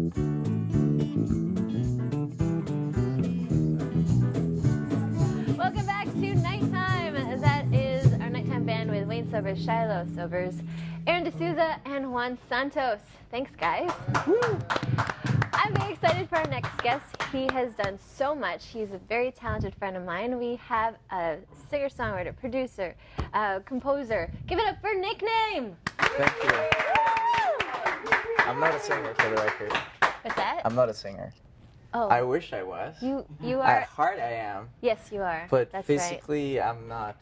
Welcome back to Nighttime. That is our nighttime band with Wayne Sobers, Shiloh Sobers, Aaron D'Souza, and Juan Santos. Thanks, guys. Woo. I'm very excited for our next guest. He has done so much. He's a very talented friend of mine. We have a singer-songwriter, producer, composer. Give it up for Nickname. Thank you. I'm not a singer, for the record. What's that? I'm not a singer. Oh. I wish I was. You are. At heart, I am. Yes, you are. But that's physically, right. I'm not.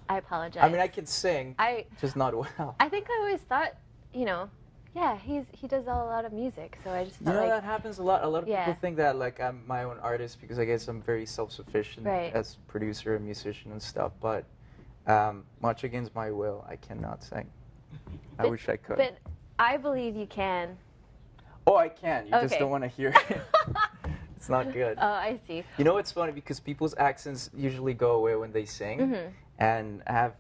I apologize. I mean, I can sing, just not well. I think I always thought, yeah, he does a lot of music, so I just felt like that happens a lot. A lot of people think that like I'm my own artist because I guess I'm very self-sufficient as producer and musician and stuff. But much against my will, I cannot sing. I wish I could. But I believe you can. Oh, I can. You just don't want to hear it. It's not good. Oh, I see. You know, it's funny because people's accents usually go away when they sing, and I have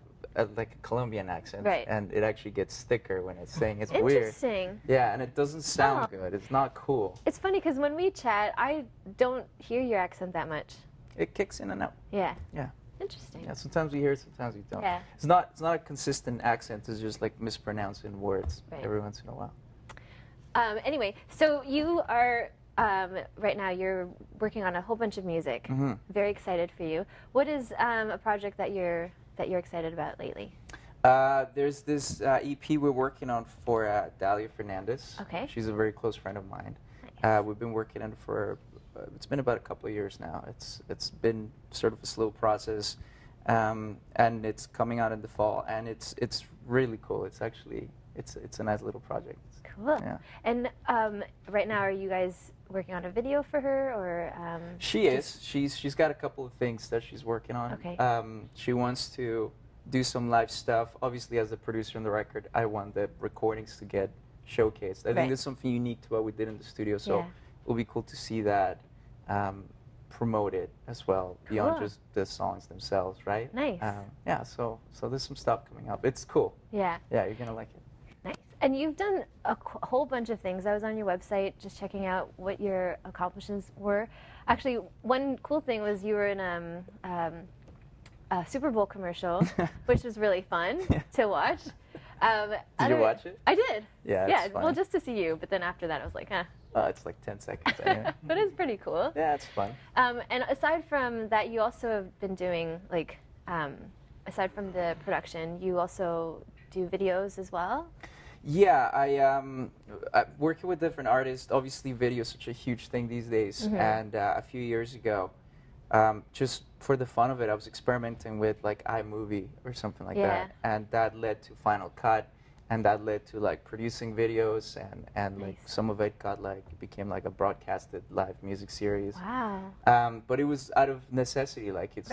like a Colombian accent, and it actually gets thicker when it's sing. It's weird. Interesting. Yeah, and it doesn't sound good. It's not cool. It's funny because when we chat, I don't hear your accent that much. It kicks in and out. Yeah. Yeah. Interesting. Yeah, sometimes we hear it, sometimes we don't. Yeah. It's not a consistent accent. It's just like mispronouncing words every once in a while. Anyway, so you are right now. You're working on a whole bunch of music. Very excited for you. What is a project that you're excited about lately? There's this EP we're working on for Dalia Fernandez. Okay. She's a very close friend of mine. Nice. We've been working on it for it's been about a couple of years now. It's been sort of a slow process, and it's coming out in the fall, and it's really cool. It's actually it's a nice little project. Cool. Yeah. And right now, are you guys working on a video for her, or? She is. She's got a couple of things that she's working on. Okay. She wants to do some live stuff. Obviously, as the producer on the record, I want the recordings to get showcased. I think there's something unique to what we did in the studio, so it'll be cool to see that promoted as well, beyond just the songs themselves, right? Nice. Yeah, so there's some stuff coming up. It's cool. Yeah. Yeah, you're gonna like it. Nice. And you've done a whole bunch of things. I was on your website just checking out what your accomplishments were. Actually, one cool thing was you were in a Super Bowl commercial, which was really fun to watch. Did you watch it? I did. Yeah, yeah. it's fun. Well, just to see you, but then after that, I was like, it's like 10 seconds anyway. But it's pretty cool. Yeah, it's fun. And aside from that, you also have been doing, like, aside from the production, you also do videos as well? Yeah, I'm working with different artists. Obviously, video is such a huge thing these days. And a few years ago, just for the fun of it, I was experimenting with like iMovie or something like that, and that led to Final Cut, and that led to like producing videos, and like some of it became like a broadcasted live music series. Wow. But it was out of necessity. Like it's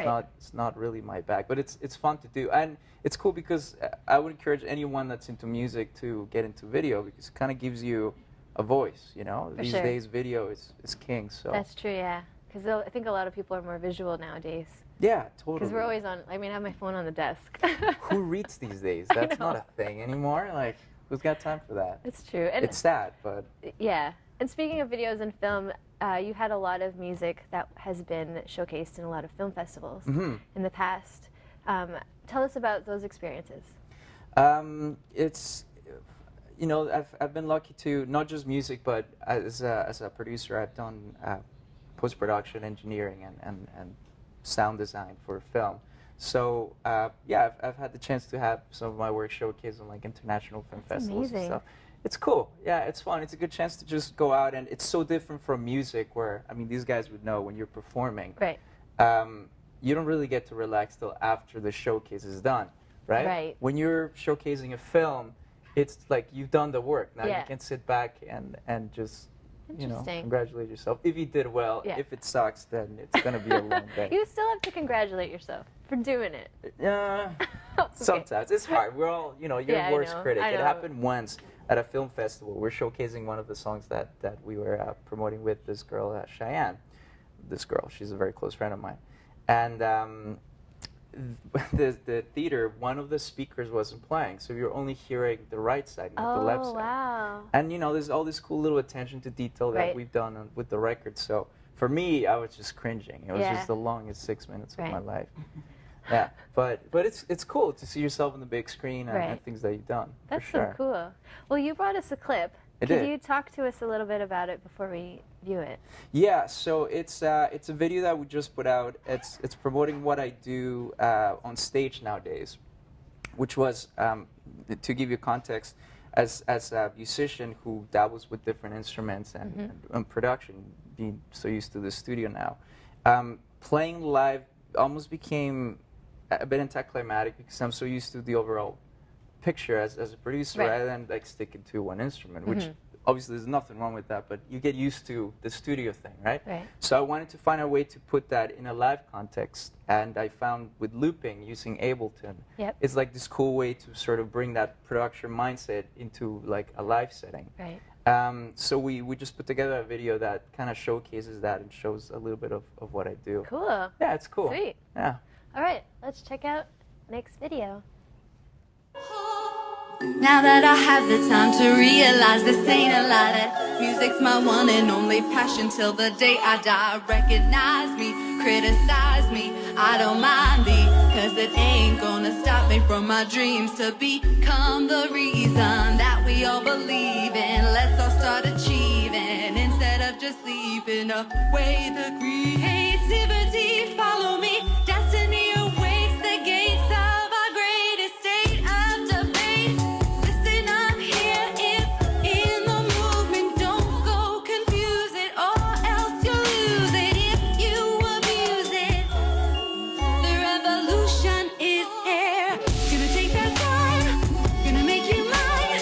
not really my bag, but it's fun to do, and it's cool because I would encourage anyone that's into music to get into video because it kind of gives you a voice. You know, these days video is king. So that's true. Yeah. Because I think a lot of people are more visual nowadays. Yeah, totally. Because we're always on, I mean, I have my phone on the desk. Who reads these days? That's not a thing anymore. Like, who's got time for that? It's true. And it's sad, but... Yeah. And speaking of videos and film, you had a lot of music that has been showcased in a lot of film festivals in the past. Tell us about those experiences. It's... You know, I've been lucky to, not just music, but as a producer, I've done... post-production engineering and sound design for film. So yeah, I've had the chance to have some of my work showcased on like international film festivals and stuff. It's cool. Yeah, it's fun. It's a good chance to just go out, and it's so different from music where, I mean, these guys would know when you're performing. Right. You don't really get to relax till after the showcase is done, right? Right. When you're showcasing a film, it's like you've done the work. Now you can sit back and just... You know, congratulate yourself. If you did well, if it sucks, then it's going to be a long day. You still have to congratulate yourself for doing it. Sometimes. It's hard. We're all, you know, you're worst critic. It happened once at a film festival. We're showcasing one of the songs that we were promoting with this girl, Cheyenne. This girl, she's a very close friend of mine. And the theater, one of the speakers wasn't playing, so you're only hearing the right side, not the left side. Oh, wow. And there's all this cool little attention to detail that we've done with the record. So for me, I was just cringing. It was just the longest 6 minutes of my life. Yeah, but it's cool to see yourself on the big screen and things that you've done. That's for sure. so cool. Well, you brought us a clip. Could you talk to us a little bit about it before we view it? Yeah, so it's a video that we just put out. It's promoting what I do on stage nowadays, which was, to give you context, as a musician who dabbles with different instruments and production, being so used to the studio now, playing live almost became a bit anticlimactic because I'm so used to the overall picture as a producer rather than like sticking to one instrument, which obviously there's nothing wrong with that, but you get used to the studio thing, right? So I wanted to find a way to put that in a live context, and I found with looping using Ableton, it's like this cool way to sort of bring that production mindset into like a live setting. So we just put together a video that kind of showcases that and shows a little bit of what I do. Cool. Yeah, it's cool. Sweet. Yeah. All right, let's check out Nick's video. Now that I have the time to realize this ain't a lie, that music's my one and only passion till the day I die. Recognize me, criticize me, I don't mind thee, cause it ain't gonna stop me from my dreams to become the reason that we all believe in. Let's all start achieving instead of just sleeping away the creativity. Follow me, destiny awaits the gates of our greatest state of debate. Listen up here, it's in the movement. Don't go confuse it or else you'll lose it if you abuse it. The revolution is here. Gonna take that time, gonna make you mine.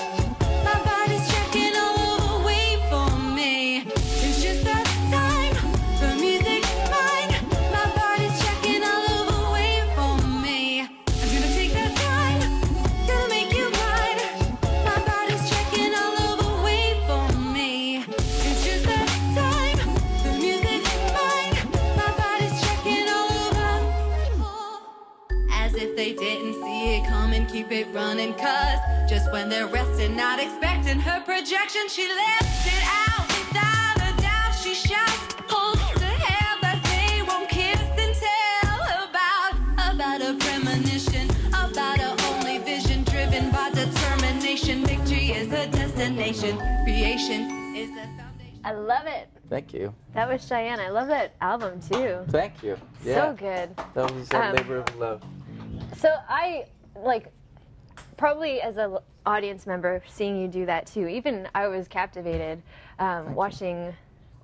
My body's checking all over, wait for me. It's just that time, the music's mine. My body's checking all over, wait for me. I'm gonna take that time, gonna make you mine. My body's checking all over, wait for me. It's just that time, the music's mine. My body's checking all over. As if they didn't see it coming, keep it running, cause just when they're resting, not expecting her projection, she lets it out without a doubt. She shouts, holds to hell that they won't kiss and tell about a premonition, about her only vision, driven by determination. Victory is a destination, creation is the foundation. I love it. Thank you. That was Cheyenne. I love that album too. Thank you. So good. That was a labor of love. So I, like, probably as an audience member, seeing you do that too, even I was captivated watching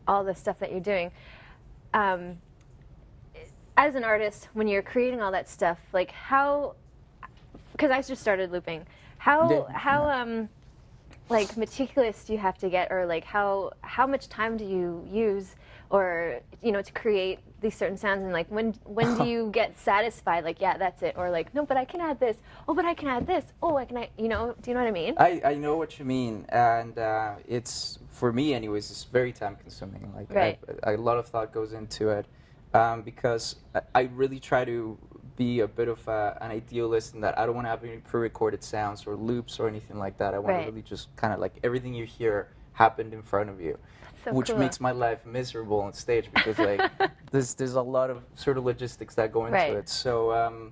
all the stuff that you're doing. As an artist, when you're creating all that stuff, like how, because I just started looping, how like meticulous do you have to get, or like how much time do you use, or to create these certain sounds, and like when do you get satisfied, like yeah, that's it, or like no, but I can add this, oh, but I can add this, oh, I can do you know what I mean? I know what you mean, and it's, for me anyways, it's very time consuming. Like a lot of thought goes into it, because I really try to be a bit of an idealist in that I don't want to have any pre-recorded sounds or loops or anything like that. I want to really just kind of like everything you hear happened in front of you. So which makes my life miserable on stage because like there's a lot of sort of logistics that go into it. So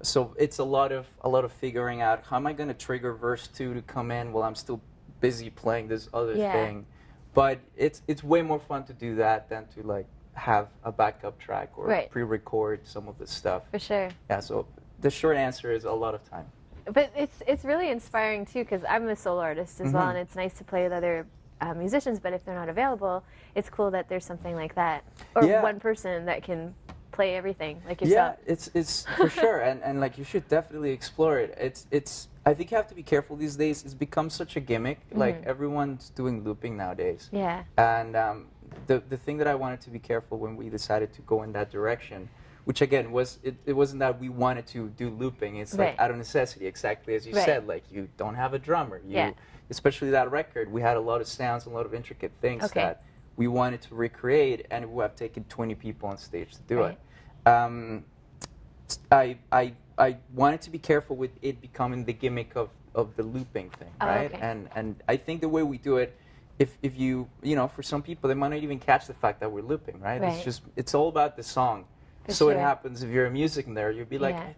so it's a lot of figuring out how am I going to trigger verse 2 to come in while I'm still busy playing this other thing. But it's way more fun to do that than to like have a backup track or pre-record some of this stuff. For sure. Yeah. So the short answer is a lot of time. But it's really inspiring too, because I'm a solo artist as well, and it's nice to play with other musicians, but if they're not available, it's cool that there's something like that, or one person that can play everything like yourself. Yeah, it's for sure, and like you should definitely explore it. It's I think you have to be careful these days. It's become such a gimmick. Like everyone's doing looping nowadays. Yeah. And the thing that I wanted to be careful when we decided to go in that direction, which again was it wasn't that we wanted to do looping. It's like out of necessity, exactly as you said. Like you don't have a drummer. Especially that record, we had a lot of sounds, a lot of intricate things that we wanted to recreate, and it would have taken 20 people on stage to do it. I wanted to be careful with it becoming the gimmick of the looping thing, Oh, right? okay. And I think the way we do it, if you for some people they might not even catch the fact that we're looping, right? Right. It's all about the song. For So it sure. happens if you're a music nerd, you'll be like, Yeah.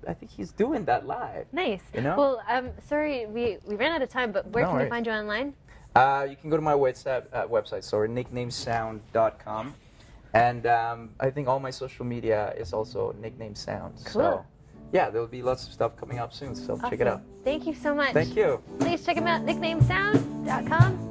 I think he's doing that live. Nice. You know? Well, sorry, we ran out of time, but where No can we worries. find you online? You can go to my website, so nicknamesound.com. And I think all my social media is also Nickname Sound. Cool. So, yeah, there'll be lots of stuff coming up soon, so check it out. Thank you so much. Thank you. Please check them out, nicknamesound.com.